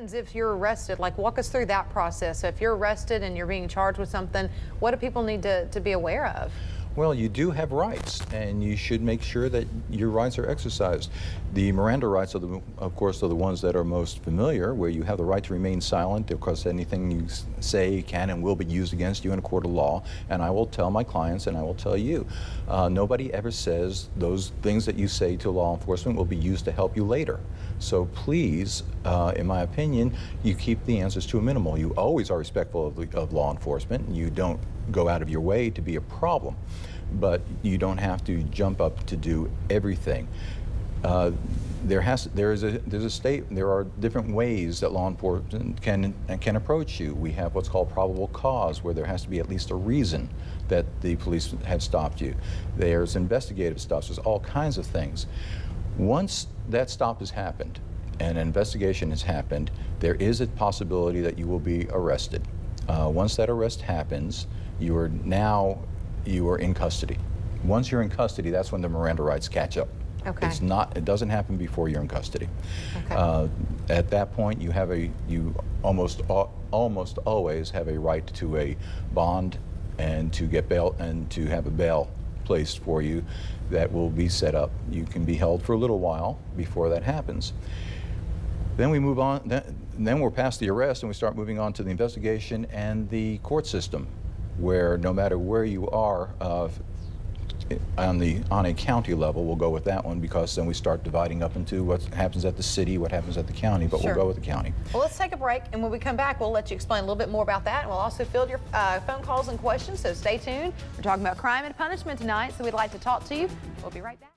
happens if you're arrested? Like, walk us through that process. So if you're arrested and you're being charged with something, what do people need to be aware of? Well, you do have rights, and you should make sure that your rights are exercised. The Miranda rights, of course, are the ones that are most familiar, where you have the right to remain silent because anything you say can and will be used against you in a court of law. And I will tell my clients, and I will tell you, nobody ever says those things that you say to law enforcement will be used to help you later. So please, in my opinion, you keep the answers to a minimal. You always are respectful of law enforcement. You don't go out of your way to be a problem, but you don't have to jump up to do everything. There are different ways that law enforcement can approach you. We have what's called probable cause, where there has to be at least a reason that the police have stopped you. There's investigative stuff. There's all kinds of things. Once that stop has happened and an investigation has happened, there is a possibility that you will be arrested. Once that arrest happens, you are in custody. Once you're in custody, that's when the Miranda rights catch up. Okay. It doesn't happen before you're in custody. Okay. At that point, you almost always have a right to a bond and to get bail and to have a bail placed for you that will be set up. You can be held for a little while before that happens. Then we move on. Then we're past the arrest and we start moving on to the investigation and the court system, where no matter where you are on a county level, we'll go with that one, because then we start dividing up into what happens at the city, what happens at the county, but Sure. We'll go with the county. Well, let's take a break, and when we come back, we'll let you explain a little bit more about that, and we'll also field your phone calls and questions, so stay tuned. We're talking about crime and punishment tonight, so we'd like to talk to you. We'll be right back.